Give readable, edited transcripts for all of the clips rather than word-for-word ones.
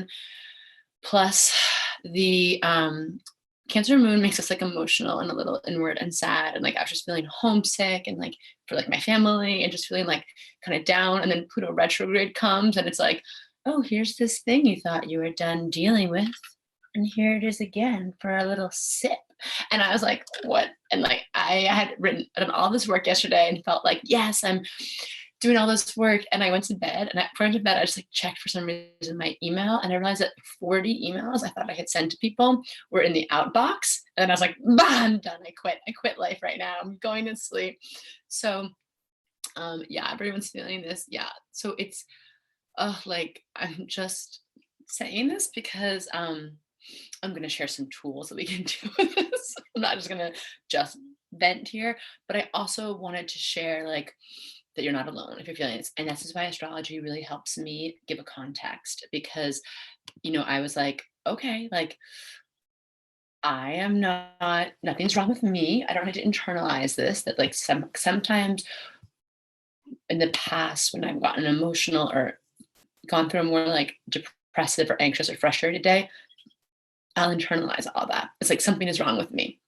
on. Plus the Cancer moon makes us like emotional and a little inward and sad. And like I was just feeling homesick and like for like my family and just feeling like kind of down. And then Pluto retrograde comes and it's like, oh, here's this thing you thought you were done dealing with. And here it is again for a little sip. And I was like, what? And like I had done all this work yesterday and felt like, yes, I'm doing all this work. And I went to bed and before I went to bed, I just like checked for some reason my email and I realized that 40 emails I thought I had sent to people were in the outbox. And I was like, bah, I'm done. I quit life right now. I'm going to sleep. So yeah, everyone's feeling this. Yeah. So it's like, I'm just saying this because I'm going to share some tools that we can do with this. I'm not just going to just vent here, but I also wanted to share like that you're not alone if you're feeling this. And this is why astrology really helps me give a context because, you know, I was like, okay, like I am not, nothing's wrong with me. I don't have to internalize this, that like sometimes in the past when I've gotten emotional or gone through a more like depressive or anxious or frustrated day, I'll internalize all that. It's like something is wrong with me.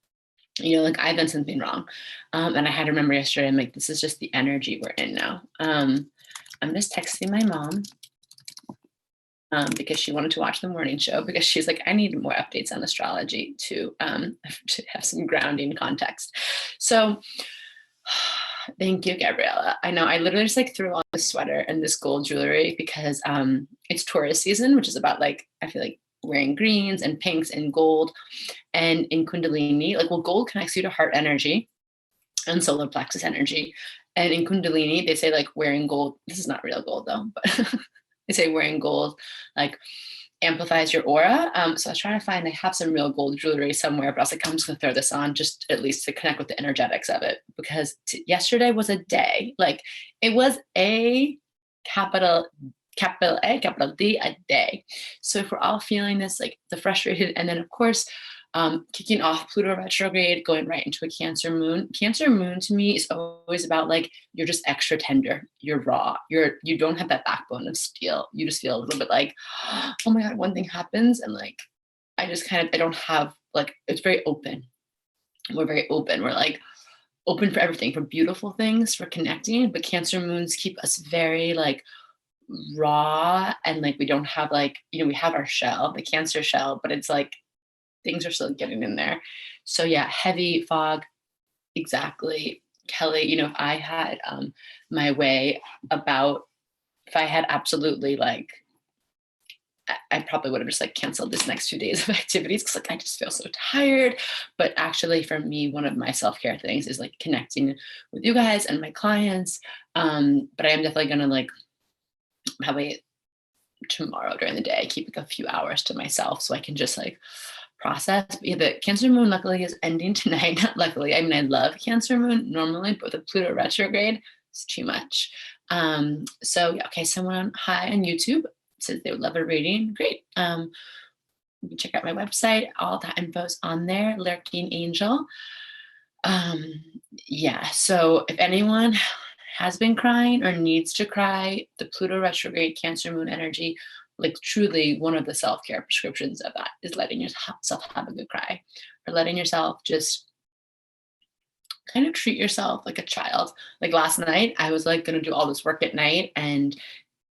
You know, like I've done something wrong. And I had to remember yesterday, I'm like, this is just the energy we're in now. I'm just texting my mom because she wanted to watch the morning show because she's like, I need more updates on astrology to have some grounding context. So thank you, Gabriella. I know I literally just like threw on this sweater and this gold jewelry because it's Taurus season, which is about like, I feel like wearing greens and pinks and gold. And in Kundalini, like, well, gold connects you to heart energy and solar plexus energy. And in Kundalini, they say like wearing gold, this is not real gold though, but they say wearing gold like amplifies your aura. So I was trying to find, I have some real gold jewelry somewhere, but I was like, I'm just gonna throw this on just at least to connect with the energetics of it because yesterday was a day, like it was a capital A, capital D, a day. So if we're all feeling this, like the frustrated, and then of course, kicking off Pluto retrograde, going right into a Cancer moon. Cancer moon to me is always about like, you're just extra tender, you're raw, you don't have that backbone of steel. You just feel a little bit like, oh my God, one thing happens. And like, I don't have like, it's very open. We're very open. We're like, open for everything, for beautiful things, for connecting. But Cancer moons keep us very like, raw and like we don't have like, you know, we have our shell, the Cancer shell, but it's like things are still getting in there. So yeah, heavy fog, exactly, Kelly. You know, if I had my way about, if I had absolutely like, I probably would have just like canceled this next 2 days of activities because like I just feel so tired. But actually for me, one of my self-care things is like connecting with you guys and my clients. But I am definitely gonna like probably tomorrow during the day, keep like a few hours to myself so I can just like process. But yeah, the Cancer moon luckily is ending tonight. Not luckily, I mean, I love Cancer moon normally, but with the Pluto retrograde, it's too much. So yeah, okay, someone hi on YouTube says they would love a reading. Great. You can check out my website. All that info's on there. Lurking Angel. Yeah, so if anyone has been crying or needs to cry, the Pluto retrograde Cancer moon energy, like truly one of the self-care prescriptions of that is letting yourself have a good cry or letting yourself just kind of treat yourself like a child. Like last night, I was like going to do all this work at night and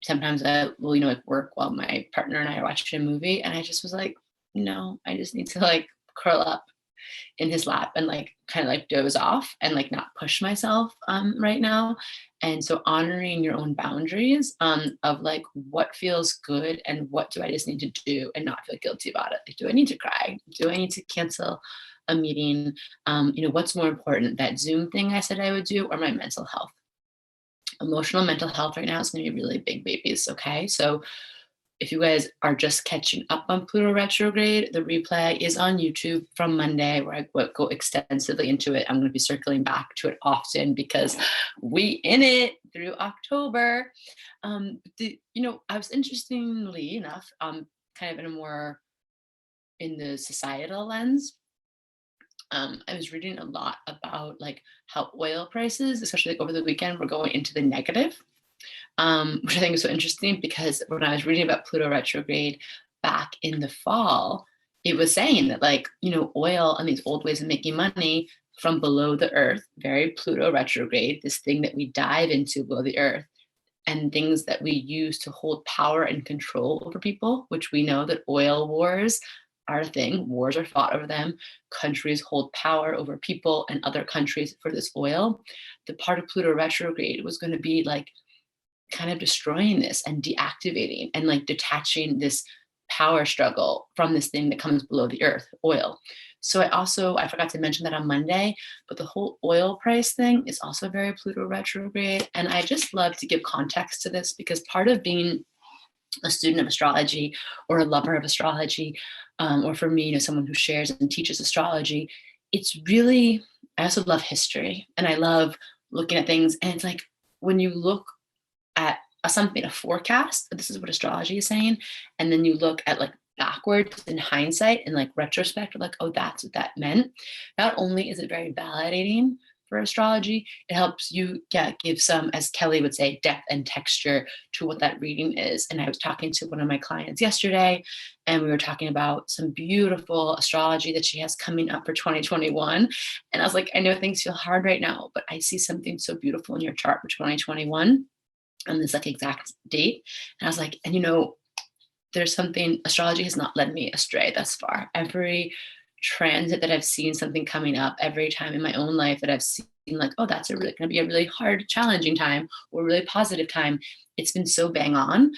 sometimes I will, you know, like work while my partner and I are watching a movie. And I just was like, no, I just need to like curl up in his lap and like kind of like doze off and like not push myself right now. And so honoring your own boundaries of like what feels good and what do I just need to do and not feel guilty about it. Like, do I need to cry? Do I need to cancel a meeting? You know, what's more important, that Zoom thing I said I would do or my mental health? Emotional mental health right now is going to be really big babies. Okay. So if you guys are just catching up on Pluto retrograde, the replay is on YouTube from Monday where I go extensively into it. I'm going to be circling back to it often because we in it through October. You know, I was interestingly enough, kind of in a more in the societal lens. I was reading a lot about like how oil prices, especially like over the weekend, were going into the negative. Which I think is so interesting because when I was reading about Pluto retrograde, back in the fall, it was saying that, like, oil and these old ways of making money from below the earth, very Pluto retrograde, this thing that we dive into below the earth, and things that we use to hold power and control over people, which we know that oil wars are a thing. Wars are fought over them. Countries hold power over people and other countries for this oil. The part of Pluto retrograde was going to be like kind of destroying this and deactivating and like detaching this power struggle from this thing that comes below the earth, oil. So I forgot to mention that on Monday, but the whole oil price thing is also very Pluto retrograde. And I just love to give context to this, because part of being a student of astrology or a lover of astrology, or for me, someone who shares and teaches astrology, it's really, I also love history and I love looking at things. And it's like, when you look at a forecast, this is what astrology is saying, and then you look at like backwards in hindsight and like retrospect, like, oh, that's what that meant. Not only is it very validating for astrology, it helps you give some, as Kelly would say, depth and texture to what that reading is. And I was talking to one of my clients yesterday, and we were talking about some beautiful astrology that she has coming up for 2021. And I was like, I know things feel hard right now, but I see something so beautiful in your chart for 2021 on this like exact date. And I was like, and there's something, astrology has not led me astray thus far. Every transit that I've seen something coming up, every time in my own life that I've seen like, oh, that's going to be a really hard, challenging time or a really positive time, it's been so bang on.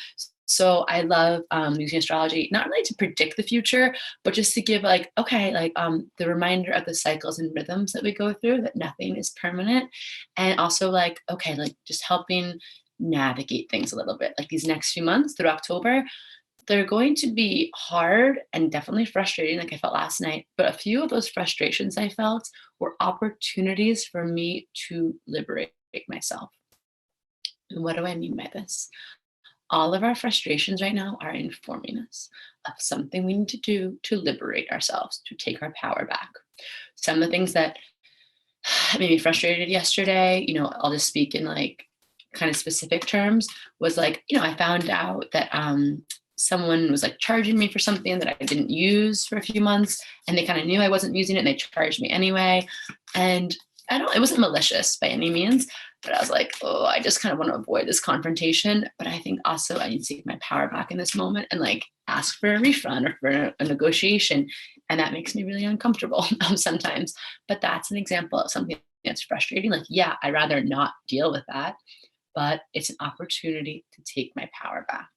So I love using astrology, not really to predict the future, but just to give like, okay, like the reminder of the cycles and rhythms that we go through, that nothing is permanent. And also like, okay, like just helping navigate things a little bit. Like these next few months through October, they're going to be hard and definitely frustrating, like I felt last night. But a few of those frustrations I felt were opportunities for me to liberate myself. And what do I mean by this? All of our frustrations right now are informing us of something we need to do to liberate ourselves, to take our power back. Some of the things that made me frustrated yesterday, I'll just speak in like kind of specific terms, was like, I found out that someone was like charging me for something that I didn't use for a few months, and they kind of knew I wasn't using it and they charged me anyway. And it wasn't malicious by any means, but I was like, oh, I just kind of want to avoid this confrontation. But I think also I need to take my power back in this moment and like ask for a refund or for a negotiation. And that makes me really uncomfortable sometimes. But that's an example of something that's frustrating. Like, yeah, I'd rather not deal with that, but it's an opportunity to take my power back.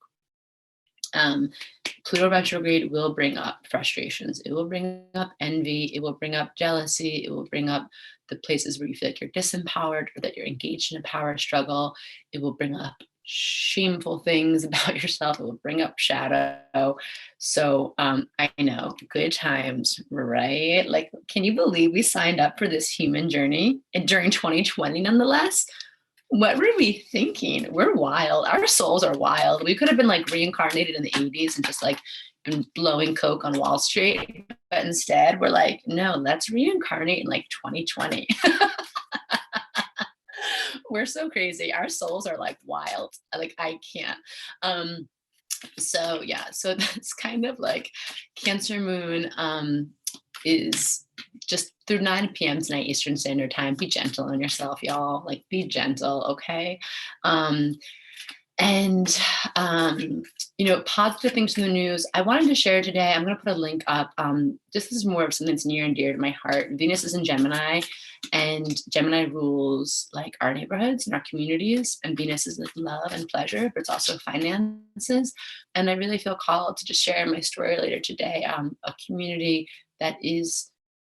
Pluto retrograde will bring up frustrations. It will bring up envy. It will bring up jealousy. It will bring up the places where you feel like you're disempowered or that you're engaged in a power struggle. It will bring up shameful things about yourself. It will bring up shadow. So I know, good times, right? Like, can you believe we signed up for this human journey during 2020 nonetheless? What were we thinking? We're wild. Our souls are wild. We could have been like reincarnated in the 80s and just like been blowing coke on Wall Street. But instead we're like, no, let's reincarnate in like 2020. We're so crazy. Our souls are like wild. Like I can't. So yeah, so that's kind of like Cancer moon is just through 9 p.m. tonight Eastern Standard Time. Be gentle on yourself, y'all. Like, be gentle, okay? Positive things from the news. I wanted to share today, I'm going to put a link up. This is more of something that's near and dear to my heart. Venus is in Gemini, and Gemini rules like our neighborhoods and our communities, and Venus is like love and pleasure, but it's also finances. And I really feel called to just share my story later today. A community that is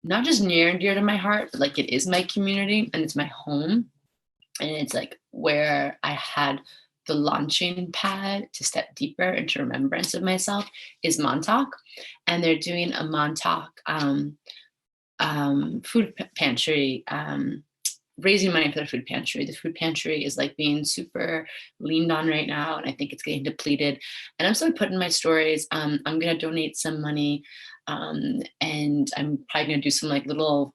not just near and dear to my heart, but like it is my community and it's my home. And it's like where I had the launching pad to step deeper into remembrance of myself is Montauk. And they're doing a Montauk food pantry, raising money for the food pantry. The food pantry is like being super leaned on right now, and I think it's getting depleted. And I'm still putting my stories. I'm going to donate some money, and I'm probably going to do some like little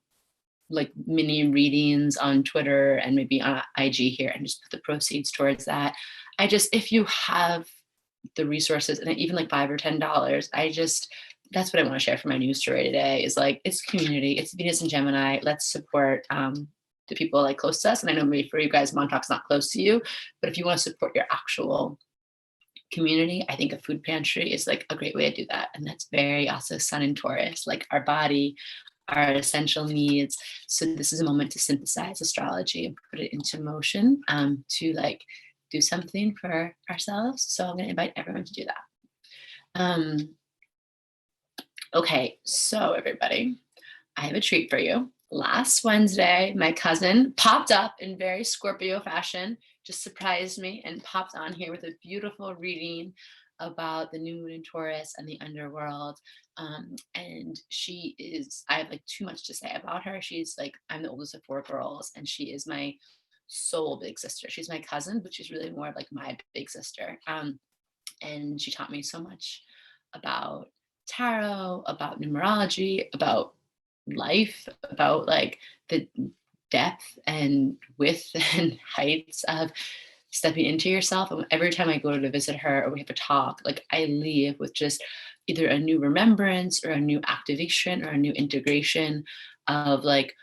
like mini readings on Twitter and maybe on IG here, and just put the proceeds towards that. If you have the resources, and even like $5 or $10, that's what I want to share for my news story today is like, it's community, it's Venus and Gemini. Let's support the people like close to us. And I know maybe for you guys, Montauk's not close to you, but if you want to support your actual community, I think a food pantry is like a great way to do that. And that's very also Sun and Taurus, like our body, our essential needs. So this is a moment to synthesize astrology and put it into motion to like do something for ourselves. So I'm going to invite everyone to do that. Okay, so everybody, I have a treat for you. Last Wednesday, my cousin popped up in very Scorpio fashion, just surprised me and popped on here with a beautiful reading about the new moon in Taurus and the underworld. And she is, I have like too much to say about her. She's like, I'm the oldest of 4 girls, and she is my soul big sister. She's my cousin, but she's really more of like my big sister. And she taught me so much about tarot, about numerology, about life, about like the depth and width and heights of stepping into yourself. And every time I go to visit her or we have a talk, like I leave with just either a new remembrance or a new activation or a new integration of like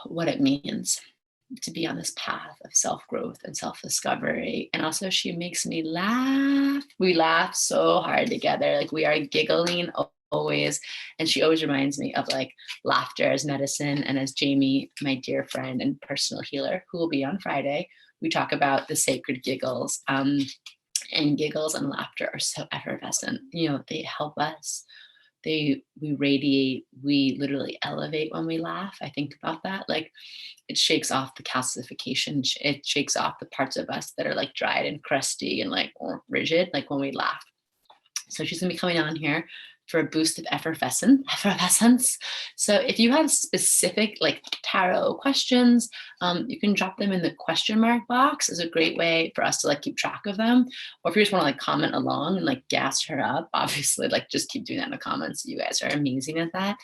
what it means to be on this path of self-growth and self-discovery. And also she makes me laugh. We laugh so hard together. Like we are giggling always. And she always reminds me of like laughter as medicine. And as Jamie, my dear friend and personal healer, who will be on Friday, we talk about the sacred giggles. And giggles and laughter are so effervescent. You know, they help us. We radiate, we literally elevate when we laugh. I think about that. Like it shakes off the calcification. It shakes off the parts of us that are like dried and crusty and like rigid, like when we laugh. So she's gonna be coming on here for a boost of effervescence. So if you have specific like tarot questions, you can drop them in the question mark box. Is a great way for us to like keep track of them. Or if you just want to like comment along and like gas her up, obviously like just keep doing that in the comments. You guys are amazing at that.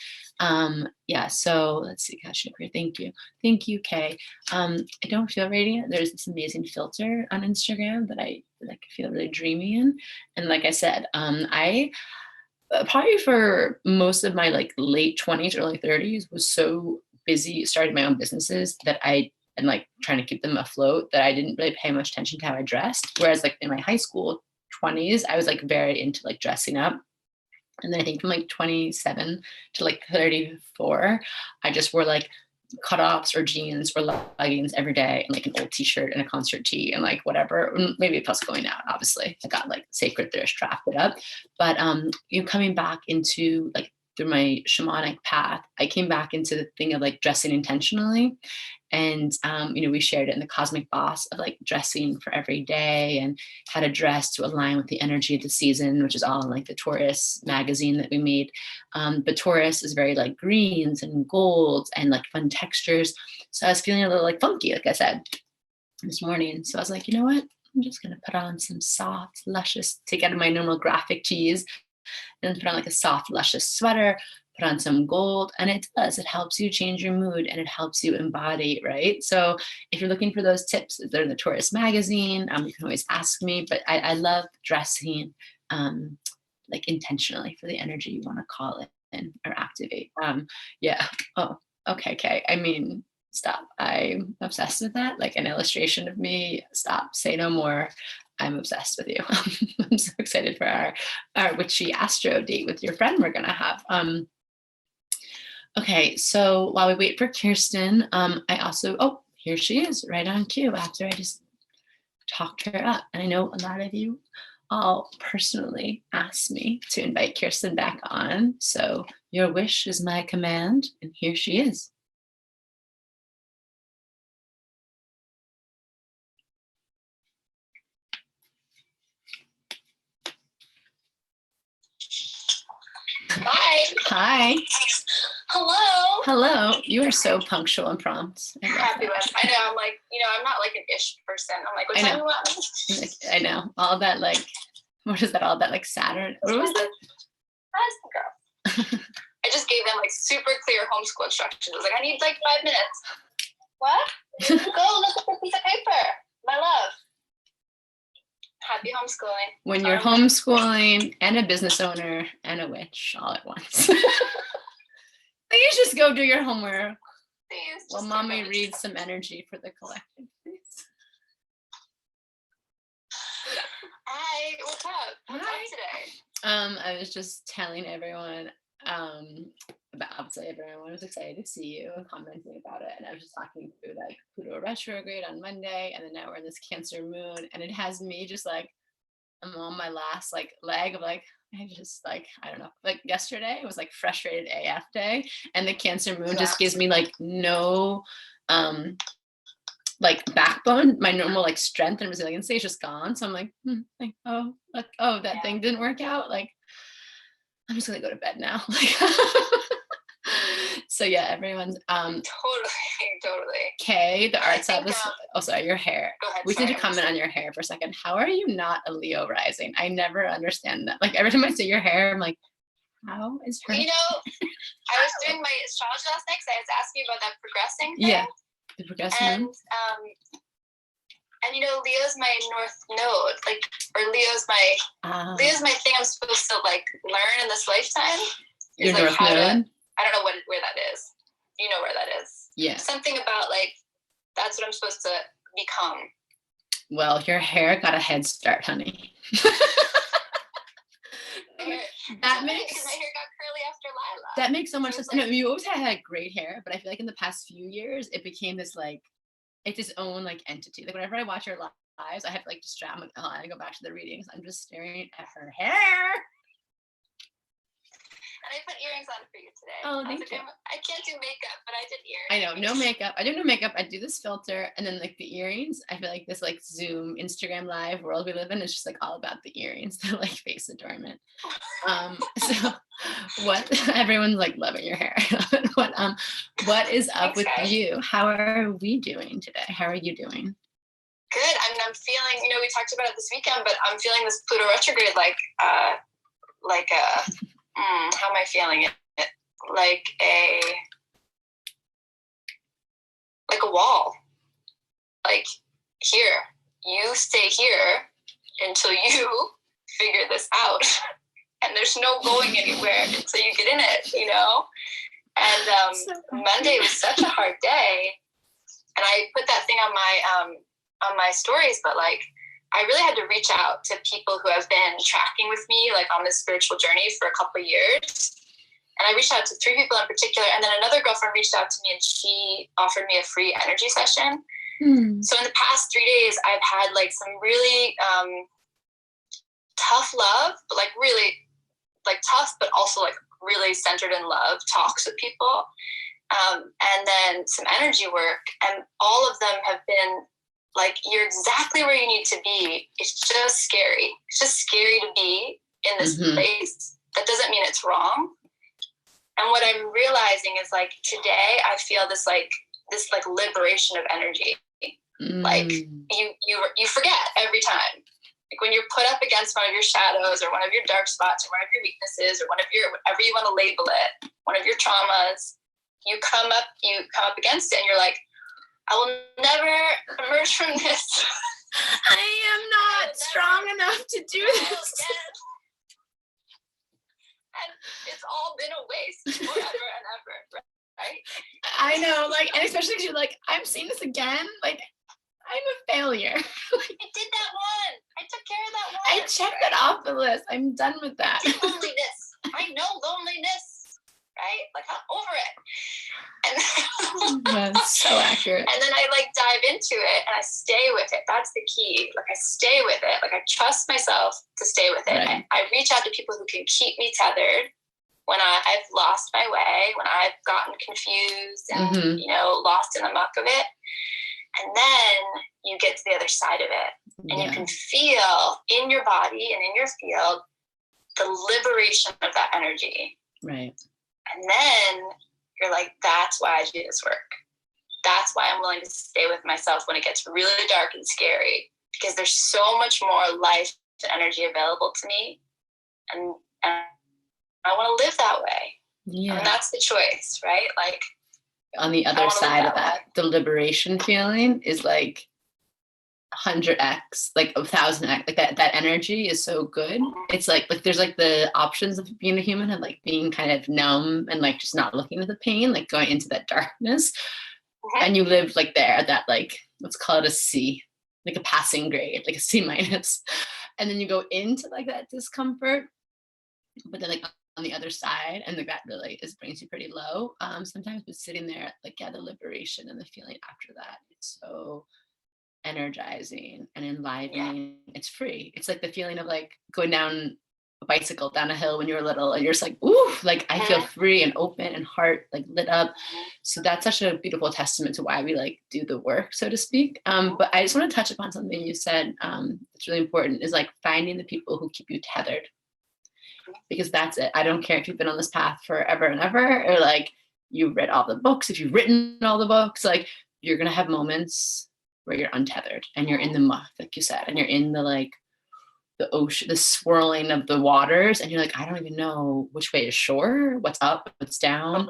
Yeah, so let's see, gosh, thank you, Kay. I don't feel radiant. There's this amazing filter on Instagram that I like feel really dreamy in. And like I said, I probably for most of my like late 20s, early 30s was so busy starting my own businesses that and like trying to keep them afloat that I didn't really pay much attention to how I dressed. Whereas like in my high school 20s, I was like very into like dressing up. And then I think from like 27 to like 34, I just wore like cutoffs or jeans or leggings every day and like an old t-shirt and a concert tee and like whatever, maybe plus going out. Obviously I got like sacred thirst trapped it up, but you know, coming back into like through my shamanic path, I came back into the thing of like dressing intentionally. And, you know, we shared it in the Cosmic Boss of like dressing for every day and how to dress to align with the energy of the season, which is all in like the Taurus magazine that we made. But Taurus is very like greens and golds and like fun textures. So I was feeling a little like funky, like I said, this morning. So I was like, you know what? I'm just going to put on some soft, luscious, take out of my normal graphic tees and put on like a soft, luscious sweater, put on some gold, and it helps you change your mood and it helps you embody, right? So if you're looking for those tips, they're in the Taurus magazine. You can always ask me, but I love dressing like intentionally for the energy you want to call it in or activate. Yeah. Oh, okay, Kay. I mean, stop. I'm obsessed with that. Like an illustration of me. Stop. Say no more. I'm obsessed with you. I'm so excited for our witchy astro date with your friend we're gonna have. Okay, so while we wait for Kirsten, I also, oh, here she is, right on cue after I just talked her up. And I know a lot of you all personally asked me to invite Kirsten back on. So your wish is my command, and here she is. Hi. Hi. Hello. Hello. You are so punctual and prompt. Fabulous. I know. I'm like, I'm not like an ish person. I'm like, what time you want? I know. All that like, what is that? All that like Saturn. What was that? That's the girl. I just gave them like super clear homeschool instructions. I was like, I need like 5 minutes. What? Go look at the piece of paper. My love. Happy homeschooling. When you're homeschooling and a business owner and a witch all at once. Please just go do your homework. Please. Well, mommy reads some energy for the collective, please. Hi, what's up? What's up today? I was just telling everyone about, obviously everyone was excited to see you and commenting about it, and I was just talking through like Pluto retrograde on Monday, and then now we're in this Cancer moon, and it has me just like, I'm on my last like leg of like, I just like, I don't know, like yesterday it was like frustrated AF day, and the Cancer moon just gives me like no like backbone. My normal like strength and resiliency is just gone, so I'm like, that thing didn't work out, like I'm just gonna go to bed now. Like so yeah, everyone's totally. Kay, the art stylist. Oh, sorry, your hair. Go ahead. We need to comment on your hair for a second. How are you not a Leo rising? I never understand that. Like every time I see your hair, I'm like, how is her? You know, I was doing my astrology last night because I was asking about that progressing thing. Yeah, the progressing. And you know, Leo's my north node, like, or Leo's my thing I'm supposed to like learn in this lifetime. Your like north node. I don't know where that is. You know where that is? Yeah. Something about like that's what I'm supposed to become. Well, your hair got a head start, honey. That makes because my hair got curly after Lila. That makes so much sense. Like, no, you always had great hair, but I feel like in the past few years it became this like it's its own like entity. Like whenever I watch her lives, I have to like distract. I'm like, oh, I go back to the readings. I'm just staring at her hair. And I put earrings on for you today. Oh, thank you. I can't do makeup, but I did earrings. I know, no makeup. I do no makeup. I do this filter, and then like the earrings. I feel like this like Zoom, Instagram live world we live in is just like all about the earrings. They're like face adornment. So what? Everyone's like loving your hair. What is up with you? How are we doing today? How are you doing? Good. I mean, I'm feeling. You know, we talked about it this weekend, but I'm feeling this Pluto retrograde how am I feeling it? Like a wall. Like here, you stay here until you figure this out, and there's no going anywhere until you get in it, you know. And Monday was such a hard day, and I put that thing on my stories, but like. I really had to reach out to people who have been tracking with me, like on this spiritual journey for a couple of years. And I reached out to 3 people in particular. And then another girlfriend reached out to me and she offered me a free energy session. So in the past 3 days, I've had like some really tough love, but like really like tough, but also like really centered in love talks with people. And then some energy work. And all of them have been like, you're exactly where you need to be. It's just scary. It's just scary to be in this place. That doesn't mean it's wrong. And what I'm realizing is like today I feel this liberation of energy. Like you forget every time. Like when you're put up against one of your shadows or one of your dark spots or one of your weaknesses or one of your whatever you want to label it, one of your traumas, you come up against it and you're like, I will never emerge from this. I am not strong enough to do this. And it's all been a waste forever and ever, right? I know, like, and especially because you're like, I'm seeing this again. Like, I'm a failure. I did that one. I took care of that one. I checked that off the list. I'm done with that. Loneliness. I know loneliness, right? Like, I'm over it. And that's so accurate. And then I like dive into it and I stay with it. That's the key. Like I stay with it. Like I trust myself to stay with it. Right. I reach out to people who can keep me tethered when I've lost my way, when I've gotten confused and lost in the muck of it. And then you get to the other side of it and you can feel in your body and in your field the liberation of that energy. Right. And then you're like, that's why I do this work. That's why I'm willing to stay with myself when it gets really dark and scary, because there's so much more life and energy available to me. And I want to live that way. Yeah. And that's the choice, right? Like on the other side of that, the liberation feeling is like, 100x, like 1,000x, like that energy is so good. It's like there's like the options of being a human and like being kind of numb and like just not looking at the pain, like going into that darkness. And you live like there at that, like, let's call it a C, like a passing grade, like a C minus. And then you go into like that discomfort, but then like on the other side, and that really brings you pretty low sometimes. But sitting there, like, yeah, the liberation and the feeling after that, it's so energizing and enlivening. It's free. It's like the feeling of like going down a bicycle down a hill when you were little, and you're just like, ooh, like I feel free and open and heart like lit up. So that's such a beautiful testament to why we like do the work, so to speak. But I just want to touch upon something you said that's really important, is like finding the people who keep you tethered. Because that's it. I don't care if you've been on this path forever and ever, or like you've read all the books, if you've written all the books, like you're gonna have moments where you're untethered and you're in the muck, like you said, and you're in the like the ocean, the swirling of the waters, and you're like, I don't even know which way is shore, what's up, what's down.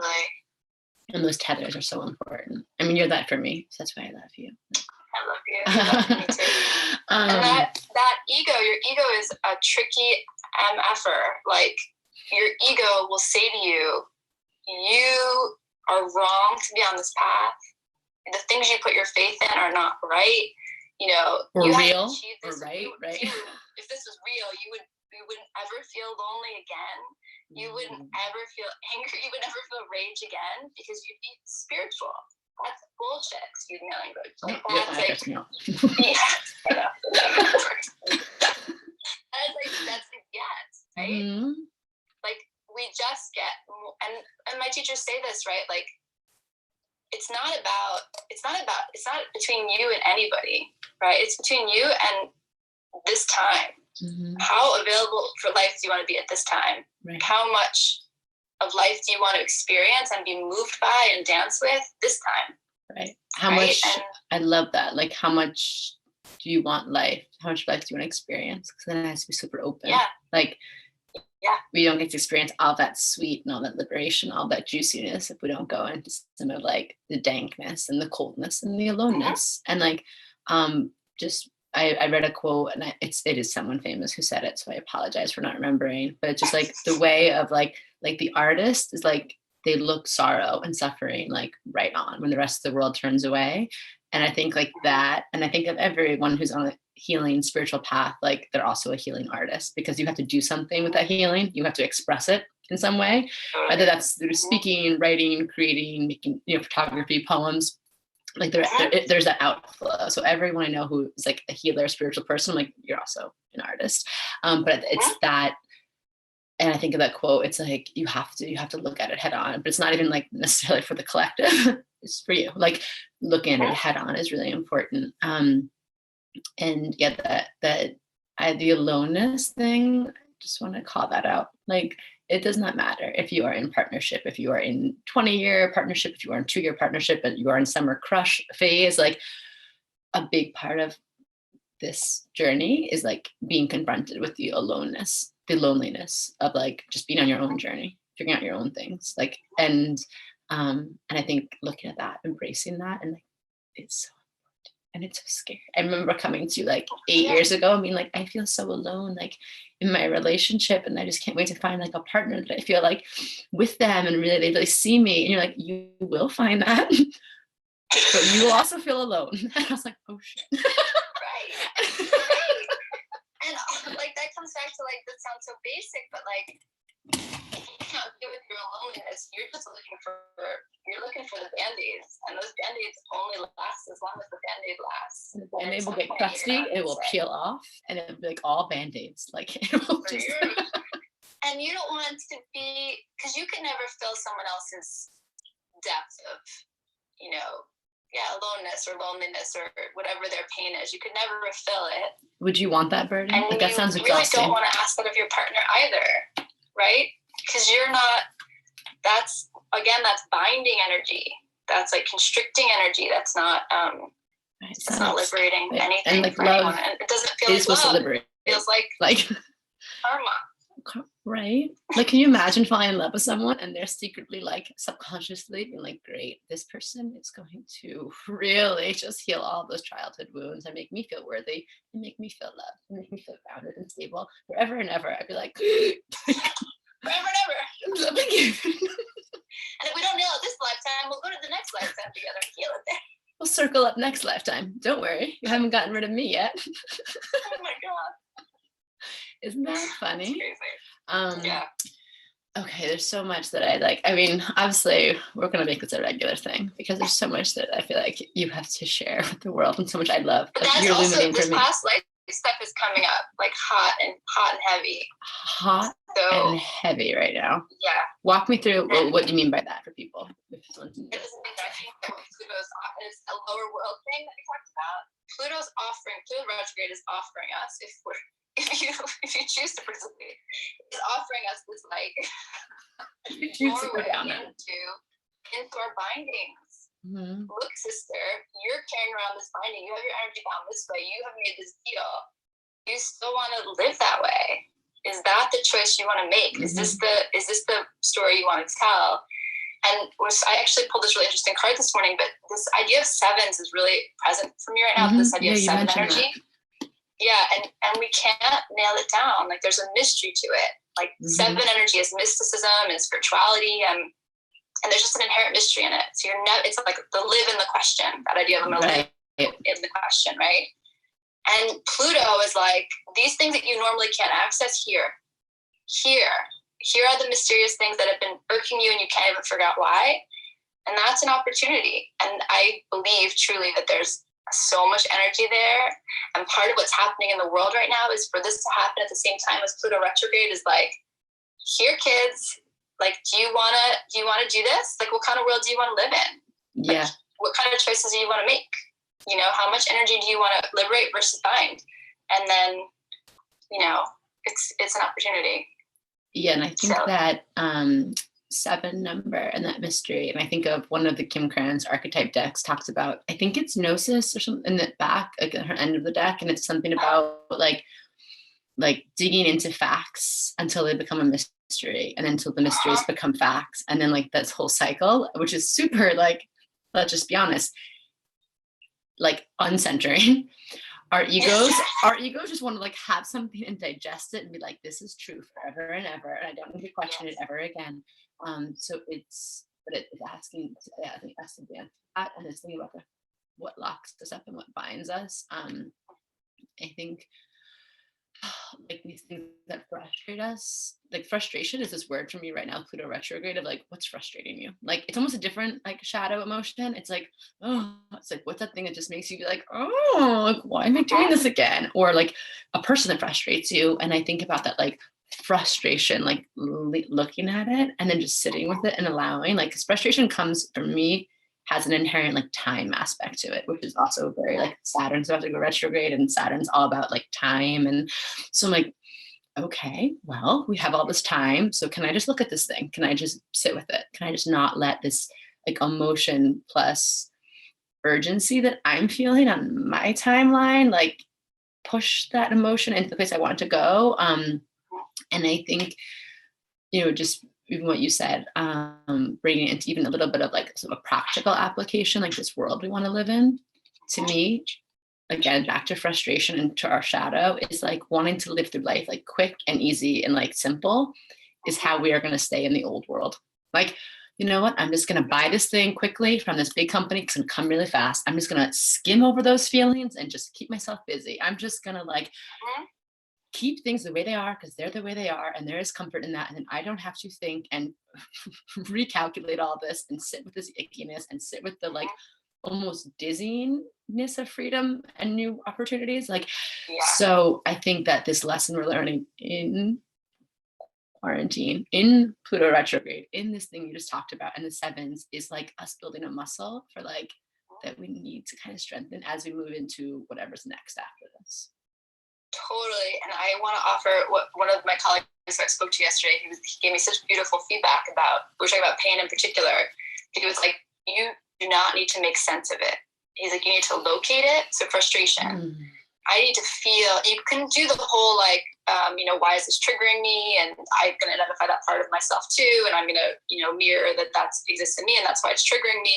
And those tethers are so important. I mean, you're that for me, so that's why I love you. I love you. I love me too. And that ego, your ego is a tricky MFer. Like, your ego will say to you, you are wrong to be on this path. The things you put your faith in are not right. You know, or you real, or right. If this was real, you wouldn't ever feel lonely again. You wouldn't ever feel angry. You would never feel rage again, because you'd be spiritual. That's bullshit. Excuse me, language. Like, that's that's a yes, right? Like, we just get, and my teachers say this, right? Like, it's not between you and anybody, right? It's between you and this time. How available for life do you want to be at this time? Right. How much of life do you want to experience and be moved by and dance with this time? Right. How much, I love that. Like, how much do you want life? How much life do you want to experience? Because then it has to be super open. Yeah. Like, we don't get to experience all that sweet and all that liberation, all that juiciness, if we don't go into some of like the dankness and the coldness and the aloneness. And like, I read a quote, and it is someone famous who said it, so I apologize for not remembering. But it's just like the way of like the artist is like, they look sorrow and suffering like right on when the rest of the world turns away. And I think like that, and I think of everyone who's on a healing spiritual path, like they're also a healing artist, because you have to do something with that healing. You have to express it in some way, whether that's through speaking, writing, creating, making, photography, poems. Like there's that outflow. So everyone I know who is like a healer, spiritual person, I'm like, you're also an artist. But it's that. And I think of that quote, it's like, you have to look at it head on, but it's not even like necessarily for the collective. It's for you. Like, looking at it head on is really important. And yeah, the aloneness thing, I just want to call that out. Like, it does not matter if you are in partnership, if you are in 20-year partnership, if you are in 2-year partnership, but you are in summer crush phase. Like, a big part of this journey is like being confronted with the aloneness, the loneliness of like just being on your own journey, figuring out your own things. Like, and I think looking at that, embracing that, and like, it's so important and it's so scary. I remember coming to you like 8 years ago and being like, I feel so alone, like in my relationship, and I just can't wait to find like a partner that I feel like with them, and really they really see me. And you're like, you will find that, but you will also feel alone. And I was like, oh shit. Right. And like, that comes back to like, that sounds so basic, but like, if you can't deal with your loneliness, you're looking for the band-aids, and those band-aids only last as long as the band-aid lasts. The band-aid will get crusty, it will peel off, and it'll be like all band-aids. Like, it will just... And you don't want to be, because you can never fill someone else's depth of, aloneness or loneliness or whatever their pain is. You could never refill it. Would you want that burden? And like, that sounds exhausting. You really don't want to ask that of your partner either, right? Because you're not, that's binding energy. That's like constricting energy. That's not, it's not liberating anything, and like, for love anyone. And it doesn't feel like love. It feels like karma. Right? Like, can you imagine falling in love with someone and they're secretly like subconsciously being like, great, this person is going to really just heal all those childhood wounds and make me feel worthy and make me feel loved and make me feel grounded and stable forever and ever. I'd be like, Forever and ever. I'm loving you. And if we don't nail it this lifetime, we'll go to the next lifetime together and heal it there. We'll circle up next lifetime. Don't worry. You haven't gotten rid of me yet. Oh my God. Isn't that funny? That's crazy. Yeah. Okay, there's so much that I like. I mean, obviously, we're going to make this a regular thing because there's so much that I feel like you have to share with the world and so much I love. But that's you're also, illuminating this for me. past life stuff is coming up, like hot and heavy. Hot and heavy right now. Yeah. Walk me through what you mean by that for people. It doesn't mean that I think that Pluto's is a lower world thing that we talked about. Pluto retrograde is offering us, if you choose to participate, is offering us this like doorway into our bindings. Mm-hmm. Look, sister, you're carrying around this binding. You have your energy bound this way. You have made this deal. You still want to live that way? Is that the choice you want to make? Mm-hmm. Is this the story you want to tell? And I actually pulled this really interesting card this morning, but this idea of sevens is really present for me right now. Mm-hmm. This idea of seven energy. That. Yeah, and we can't nail it down. Like, there's a mystery to it. Like, mm-hmm. Seven energy is mysticism and spirituality, and there's just an inherent mystery in it. So it's like the live in the question. That idea of I'm gonna live in the question, right? And Pluto is like, these things that you normally can't access here are the mysterious things that have been irking you and you can't even figure out why. And that's an opportunity. And I believe truly that there's so much energy there. And part of what's happening in the world right now is for this to happen at the same time as Pluto retrograde is like, here, kids, like, do you want to do this? Like, what kind of world do you want to live in? Yeah. Like, what kind of choices do you want to make? You know, how much energy do you want to liberate versus bind? And then, you know, it's an opportunity. Yeah, and I think that seven number and that mystery, and I think of one of the Kim Cran's archetype decks talks about, I think it's Gnosis or something in the back, like at her end of the deck, and it's something about like digging into facts until they become a mystery, and until the mysteries become facts, and then like this whole cycle, which is super like, let's just be honest, like uncentering. Our egos just want to like have something and digest it and be like, this is true forever and ever, and I don't need to question it ever again. So it's asking, yeah, I think that's something and it's thinking about what locks us up and what binds us. I think like these things that frustrate us, like frustration is this word for me right now, Pluto retrograde, of like, what's frustrating you? Like, it's almost a different like shadow emotion. It's like, oh, it's like, what's that thing that just makes you be like, oh, like, why am I doing this again? Or like a person that frustrates you. And I think about that like frustration, like looking at it and then just sitting with it and allowing, like, because frustration comes from me, has an inherent like time aspect to it, which is also very like Saturn's about to go retrograde, and Saturn's all about like time. And so I'm like, okay, well, we have all this time. So can I just look at this thing? Can I just sit with it? Can I just not let this like emotion plus urgency that I'm feeling on my timeline, like push that emotion into the place I want it to go? And I think, you know, just even what you said, bringing it into even a little bit of like sort of a practical application, like this world we want to live in, to me, again, back to frustration and to our shadow, is like wanting to live through life like quick and easy and like simple is how we are going to stay in the old world. Like, you know what, I'm just going to buy this thing quickly from this big company. It's going to come really fast. I'm just going to skim over those feelings and just keep myself busy. I'm just going to like keep things the way they are because they're the way they are, and there is comfort in that. And then I don't have to think and recalculate all this and sit with this ickiness and sit with the like almost dizziness of freedom and new opportunities. Like, so I think that this lesson we're learning in quarantine, in Pluto retrograde, in this thing you just talked about, and the sevens, is like us building a muscle for like that we need to kind of strengthen as we move into whatever's next after this. Totally. And I want to offer what one of my colleagues I spoke to yesterday, he gave me such beautiful feedback about, we were talking about pain in particular. He was like, you do not need to make sense of it. He's like, you need to locate it. So frustration. I need to feel, you can do the whole like why is this triggering me? And I can identify that part of myself too. And I'm going to, mirror that exists in me, and that's why it's triggering me.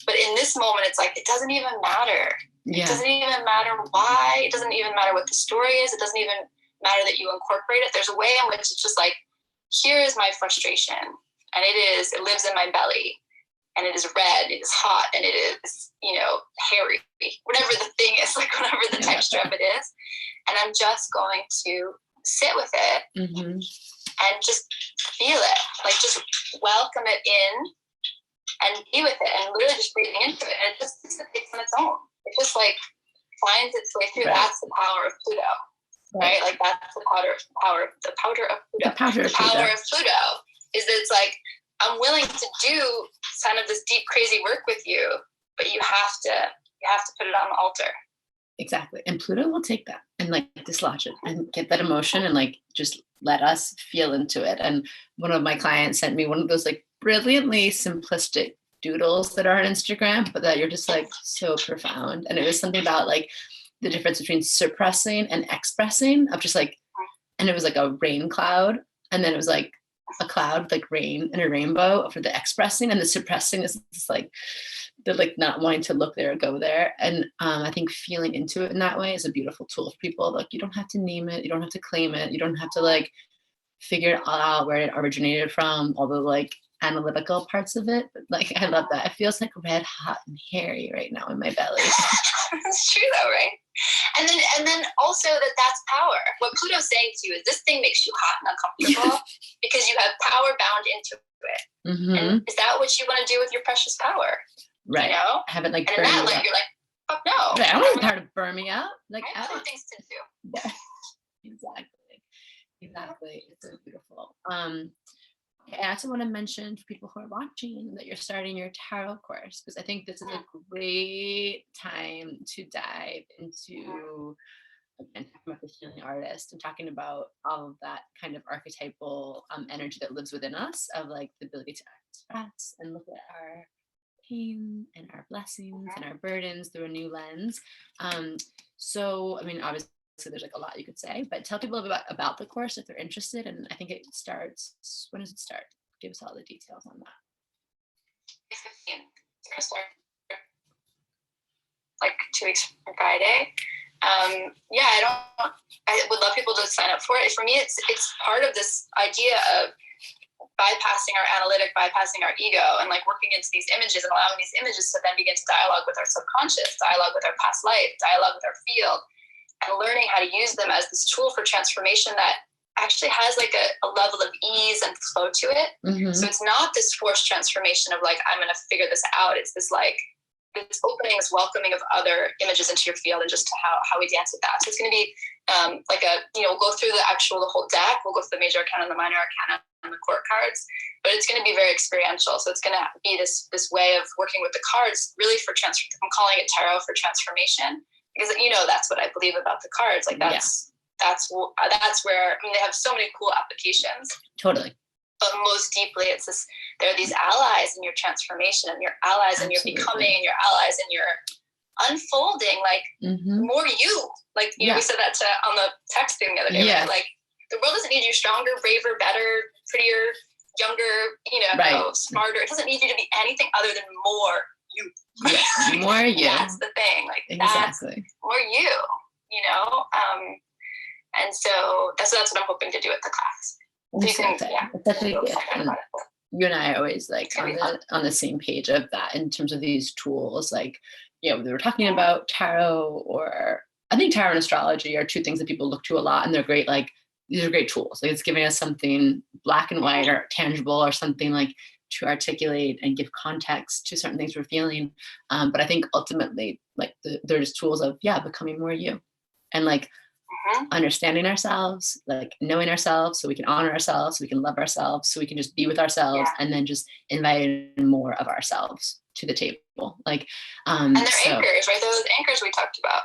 But in this moment, it's like, it doesn't even matter. Yeah. It doesn't even matter why. It doesn't even matter what the story is. It doesn't even matter that you incorporate it. There's a way in which it's just like, here is my frustration. And it lives in my belly. And it is red, it is hot, and it is, hairy, whatever the thing is, like whatever the texture of it is. And I'm just going to sit with it and just feel it, like just welcome it in and be with it and really just breathing into it. And it just dissipates on its own. It just like finds its way through. Right. That's the power of Pluto, right? Like that's the power of Pluto. The power of Pluto is that it's like, I'm willing to do kind of this deep, crazy work with you, but you have to put it on the altar. Exactly. And Pluto will take that and like dislodge it and get that emotion and like just let us feel into it. And one of my clients sent me one of those like brilliantly simplistic doodles that are on Instagram, but that you're just like so profound. And it was something about like the difference between suppressing and expressing of just like, and it was like a rain cloud. And then it was like a cloud with like rain and a rainbow for the expressing, and the suppressing is just like the like not wanting to look there or go there. And I think feeling into it in that way is a beautiful tool for people. Like you don't have to name it, you don't have to claim it, you don't have to like figure it all out where it originated from, all the like analytical parts of it. But like I love that. It feels like red hot and hairy right now in my belly. It's true though, right? And then also that's power. What Pluto's saying to you is this thing makes you hot and uncomfortable because you have power bound into it. And is that what you want to do with your precious power? Right. Have it like burn you up. You're like, fuck no. Right. I don't want power to burn me up. Like I have other things to do. Yeah. Exactly. It's so beautiful. I also want to mention for people who are watching that you're starting your tarot course, because I think this is a great time to dive into, again, talking about the healing artist and talking about all of that kind of archetypal energy that lives within us, of like the ability to express and look at our pain and our blessings and our burdens through a new lens. So, I mean, obviously, there's like a lot you could say, but tell people about the course if they're interested. And I think it starts, when does it start? Give us all the details on that. 15. It's gonna start like 2 weeks from Friday. I would love people to sign up for it. For me, it's part of this idea of bypassing our analytic, bypassing our ego, and like working into these images and allowing these images to then begin to dialogue with our subconscious, dialogue with our past life, dialogue with our field, and learning how to use them as this tool for transformation that actually has like a level of ease and flow to it. So it's not this forced transformation of like, I'm going to figure this out. It's this like, this opening, this welcoming of other images into your field, and just to how we dance with that. So it's going to be we'll go through the whole deck. We'll go through the major arcana and the minor arcana and the court cards, but it's going to be very experiential. So it's going to be this way of working with the cards really for I'm calling it tarot for transformation, because that's what I believe about the cards. Like that's where, I mean, they have so many cool applications. Totally. But most deeply, it's this, there are these allies in your transformation, and your allies in your becoming, and your allies in your unfolding, like more you. Like, we said that on the text thing the other day. Yeah. Right? Like, the world doesn't need you stronger, braver, better, prettier, younger, smarter. It doesn't need you to be anything other than more you. Yeah, more you. That's the thing. Like, exactly. That's more you, and so that's what I'm hoping to do at the class. So you can, it's such a gift. And you and I are always like on the same page of that in terms of these tools. Like, we were talking about tarot, or I think tarot and astrology are two things that people look to a lot, and they're great. Like, these are great tools. Like, it's giving us something black and white or tangible, or something like to articulate and give context to certain things we're feeling. But I think ultimately, like, there's tools of becoming more you, and like understanding ourselves, like knowing ourselves, so we can honor ourselves, so we can love ourselves, so we can just be with ourselves, and then just invite more of ourselves to the table. Like, and they're anchors, right? Those anchors we talked about.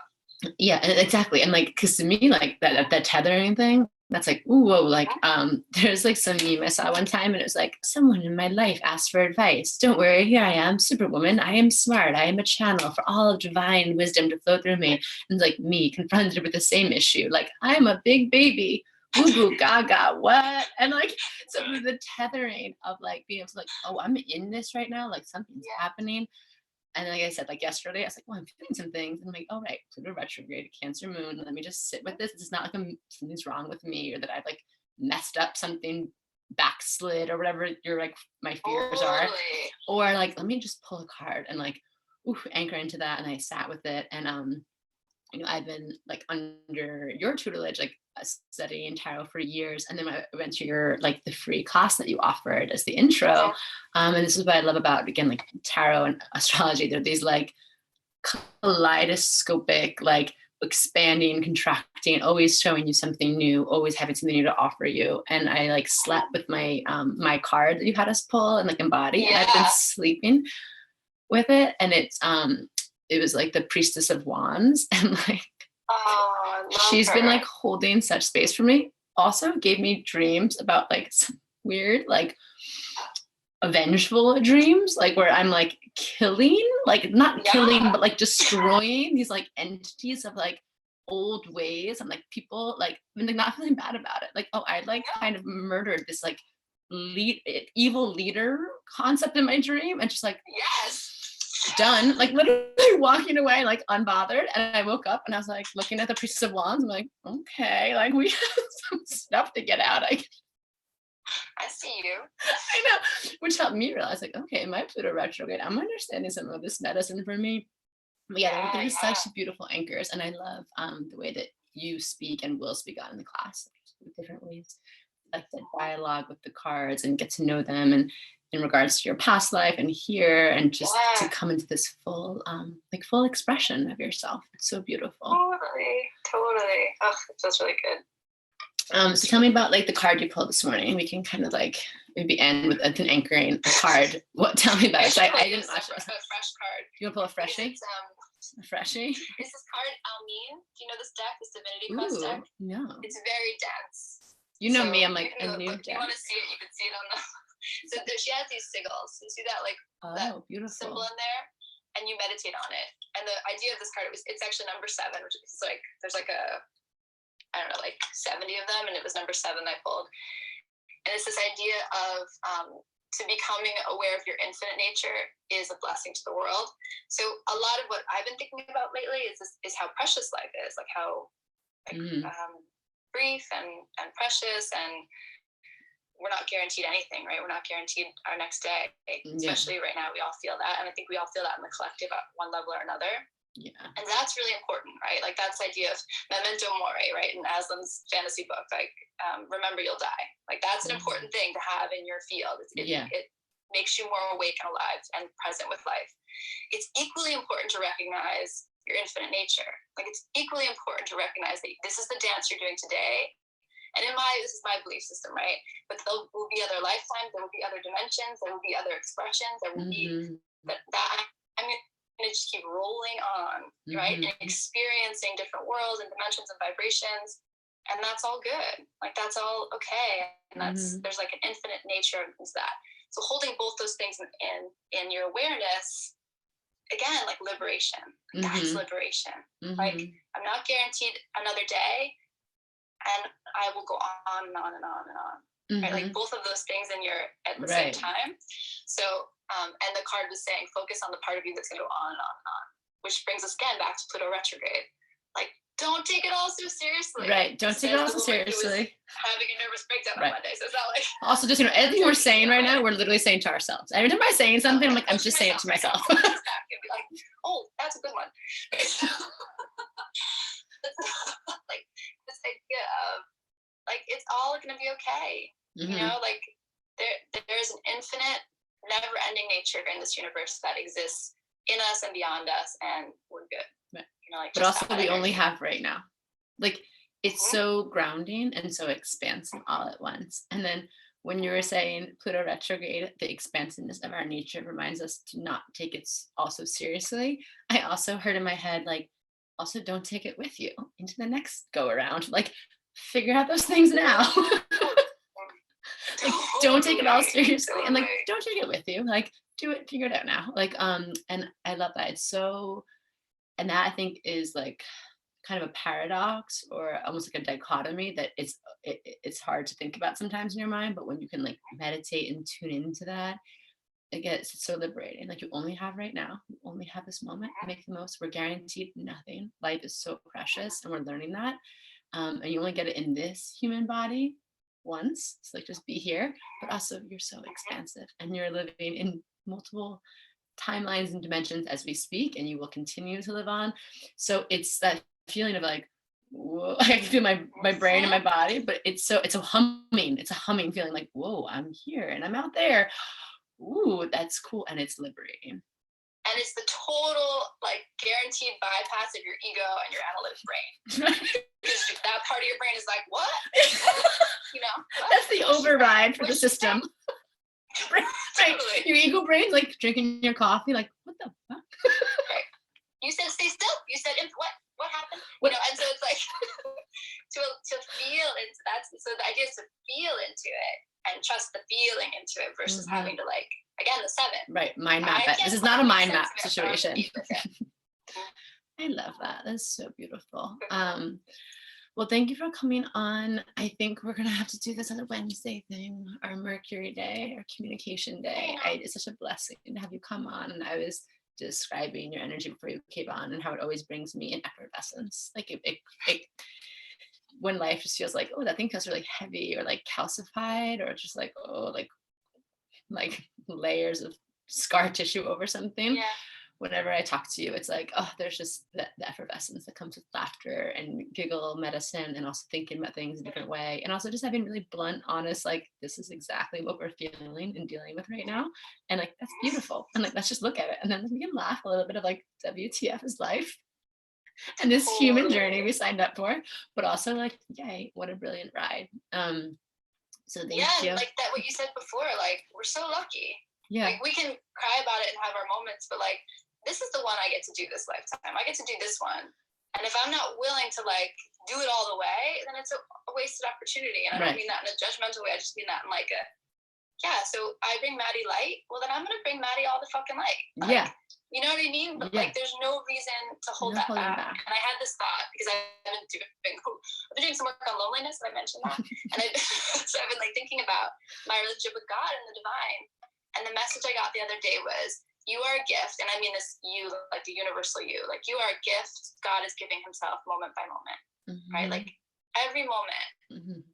Yeah, exactly. And like, because to me, like that tethering thing, that's like, ooh, whoa, like, there's like some meme I saw one time, and it was like, someone in my life asked for advice. Don't worry, here I am, Superwoman. I am smart. I am a channel for all of divine wisdom to flow through me. And it's like me confronted with the same issue. Like, I'm a big baby. Boo boo gaga, what? And like, so the tethering of like being able to like, oh, I'm in this right now, like something's happening. And like I said, like yesterday, I was like, well, I'm feeling some things. And I'm like, oh, right, Pluto retrograde, Cancer moon. Let me just sit with this. It's not like something's wrong with me or that I've like messed up something, backslid or whatever your like my fears are. Or like, let me just pull a card and like, ooh, anchor into that. And I sat with it. And you know, I've been like under your tutelage, like studying tarot for years. And then I went to your, like the free class that you offered as the intro. And this is what I love about, again, like tarot and astrology. They're these like kaleidoscopic, like expanding, contracting, always showing you something new, always having something new to offer you. And I like slept with my, my card that you had us pull and like embody. And I've been sleeping with it. And it was like the Priestess of Wands, and like she's been like holding such space for me. Also gave me dreams about like some weird, like vengeful dreams, like where I'm like killing, like not killing, but like destroying these like entities of like old ways. I'm like people like, I mean, like not feeling bad about it. Like, oh, I like kind of murdered this like evil leader concept in my dream, and just like done, like literally walking away like unbothered. And I woke up and I was like looking at the Priestess of Wands. I'm like, okay, like we have some stuff to get out. I see you. I know, which helped me realize like, okay, my Pluto retrograde, I'm understanding some of this medicine for me. But yeah, they're such beautiful anchors, and I love the way that you speak and will speak on in the class, like, different ways, like the dialogue with the cards and get to know them, and in regards to your past life and here, and just to come into this full like full expression of yourself. It's so beautiful. Totally. Oh, it feels really good. So tell me about like the card you pulled this morning. We can kind of like maybe end with an anchoring card. What? Tell me about it. I didn't watch it. A fresh card. You want to pull a freshie? A freshie? This is card Almeen. Do you know this deck? This divinity quest deck? No. It's very dense. You know me. I'm like a new deck. If you want to see it, you can see it on the. So she has these sigils. You see that like that beautiful symbol in there, and you meditate on it. And the idea of this card it's actually number 7, which is like there's like I don't know, like 70 of them, and it was number 7 I pulled. And it's this idea of to becoming aware of your infinite nature is a blessing to the world. So a lot of what I've been thinking about lately is how precious life is, like how like, brief and precious, and we're not guaranteed anything, right? We're not guaranteed our next day, especially right now. We all feel that, and I think we all feel that in the collective at one level or another. And that's really important, right? Like that's the idea of memento mori, right? In Aslan's fantasy book, like remember you'll die. Like that's an important thing to have in your field. It makes you more awake and alive and present with life. It's equally important to recognize your infinite nature. Like it's equally important to recognize that this is the dance you're doing today. And this is my belief system, right? But there will be other lifetimes, there will be other dimensions, there will be other expressions, there will be that I'm going to just keep rolling on, right? And experiencing different worlds and dimensions and vibrations. And that's all good. Like that's all okay. And there's like an infinite nature into that. So holding both those things in your awareness, again, like liberation. That's liberation. Like I'm not guaranteed another day, and I will go on and on and on and on. Right? Like both of those things at the same time. So and the card was saying focus on the part of you that's going to go on and on and on, which brings us again back to Pluto retrograde. Like don't take it all so seriously. Right. Don't take it all so seriously. Having a nervous breakdown on Monday. So it's not like also just everything we're saying right now, we're literally saying to ourselves. Every time I'm saying something, I'm like, I'm just saying it to myself. And be like, oh, that's a good one. Like this idea of like it's all gonna be okay. You know, like there's an infinite, never-ending nature in this universe that exists in us and beyond us, and we're good. Right. You know, like but also we only have right now. Like it's so grounding and so expansive all at once. And then when you were saying Pluto retrograde, the expansiveness of our nature reminds us to not take it also seriously. I also heard in my head, like, also don't take it with you into the next go around. Like figure out those things now. Like don't take it all seriously and like don't take it with you. Like do it, figure it out now. Like and I love that. It's so, and that I think is like kind of a paradox or almost like a dichotomy that it's hard to think about sometimes in your mind, but when you can like meditate and tune into that, it's so liberating. Like you only have right now, you only have this moment, make the most. We're guaranteed nothing. Life is so precious and we're learning that. And you only get it in this human body once. So like just be here, but also you're so expansive and you're living in multiple timelines and dimensions as we speak, and you will continue to live on. So it's that feeling of like, whoa, I can feel my brain and my body, but it's a humming feeling like, whoa, I'm here and I'm out there. Ooh, that's cool. And it's liberating. And it's the total like guaranteed bypass of your ego and your analytic brain. Because that part of your brain is like, what? What? That's the override for the system. Right. Totally. Your ego brain's like drinking your coffee, like, what the fuck? Right. You said stay still. You said what happened? And so it's like to feel into that. So the idea is to feel into it and trust the feeling into it versus having to like, again, the 7. Right. Mind map it. This is not a mind map situation. I love that. That's so beautiful. Well, thank you for coming on. I think we're going to have to do this on a Wednesday thing, our Mercury day, our communication day. It's such a blessing to have you come on. And I was describing your energy before you came on and how it always brings me an effervescence. Like it when life just feels like, oh, that thing feels really heavy or like calcified or just like, oh, like layers of scar tissue over something. Yeah. Whenever I talk to you, it's like, oh, there's just the effervescence that comes with laughter and giggle medicine and also thinking about things in a different way. And also just having really blunt, honest, like, this is exactly what we're feeling and dealing with right now. And like, that's beautiful. And like, let's just look at it. And then we can laugh a little bit of like, WTF is life. And this human journey we signed up for, but also like, yay, what a brilliant ride. So thank you. Like that, what you said before, like, we're so lucky. Yeah. Like, we can cry about it and have our moments, but like, this is the one I get to do this lifetime. I get to do this one. And if I'm not willing to like do it all the way, then it's a wasted opportunity. And I don't mean that in a judgmental way. I just mean that in like so I bring Maddie light. Well, then I'm going to bring Maddie all the fucking light. Like, you know what I mean? But like, there's no reason to hold that back. And I had this thought because I've been doing some work on loneliness. And I mentioned that. And so I've been like thinking about my relationship with God and the divine. And the message I got the other day was, you are a gift, and I mean this, you, like the universal you, like you are a gift God is giving himself moment by moment, right? Like every moment,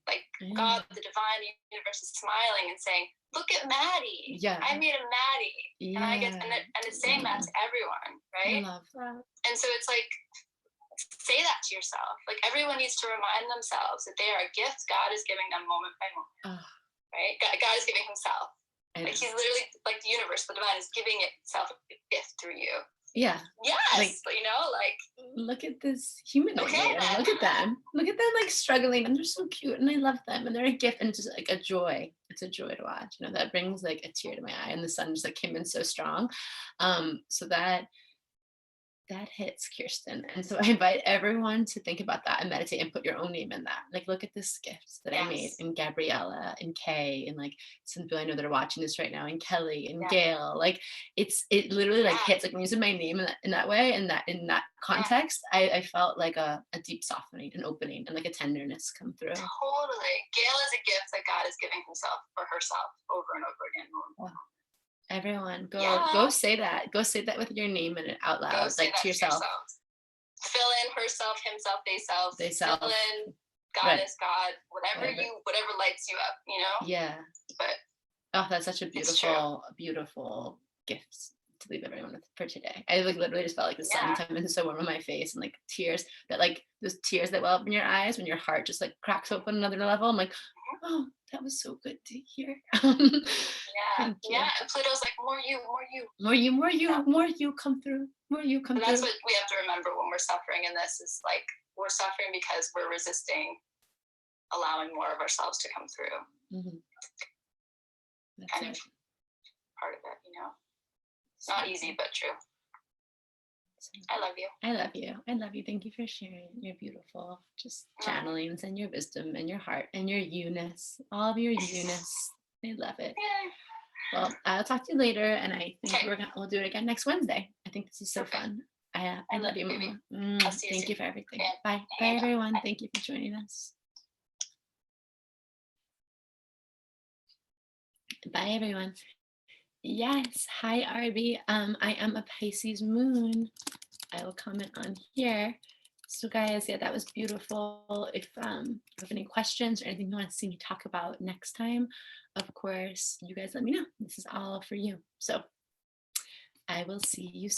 like God, the divine universe is smiling and saying, look at Maddie. I made a Maddie. And I get, and it's saying that to everyone, right? I love that. And so it's like, say that to yourself. Like everyone needs to remind themselves that they are a gift God is giving them moment by moment, right? God is giving himself. Like he's literally like the universe, the divine is giving itself a gift through you. Yeah. Yes. Like, like look at this human. Okay. Look at them. Look at them like struggling, and they're so cute, and I love them, and they're a gift, and it's just like a joy. It's a joy to watch. That brings like a tear to my eye, and the sun just like came in so strong. So that hits, Kirsten. And so I invite everyone to think about that and meditate and put your own name in that. Like, look at this gift that I made, and Gabriella and Kay, and like some people I know that are watching this right now, and Kelly and Gail. Like it literally like hits, like when you said my name in that way, and that in that context, I felt like a deep softening, an opening, and like a tenderness come through. Totally. Gail is a gift that God is giving himself or herself over and over again. Wow. Everyone, go say that. Go say that with your name in it out loud, like to yourself. Fill in herself, himself, they self. Fill in God is God. Whatever lights you up, Yeah. But that's such a beautiful gift to leave everyone with for today. I like literally just felt like the sun coming so warm on my face, and like tears that like those tears that well up in your eyes when your heart just like cracks open another level. I'm like, oh, that was so good to hear. And Pluto's like, more you come through. That's what we have to remember when we're suffering in this, is like we're suffering because we're resisting allowing more of ourselves to come through. That's kind of part of it, It's not easy, but true. I love you. I love you. Thank you for sharing. You're beautiful. Just channelings and your wisdom and your heart and your you-ness. All of your you-ness. I love it. Well, I'll talk to you later, and I think we'll do it again next Wednesday. I think this is so fun. I love you, baby. Mama. I'll see you Thank soon. you for everything. Okay. Bye. Bye, Hang on. everyone. Bye. Thank you for joining us. Bye, everyone. Yes. Hi, Arby. I am a Pisces moon. I will comment on here. So guys, yeah, that was beautiful. If you have any questions or anything you want to see me talk about next time, of course, you guys let me know. This is all for you. So I will see you soon.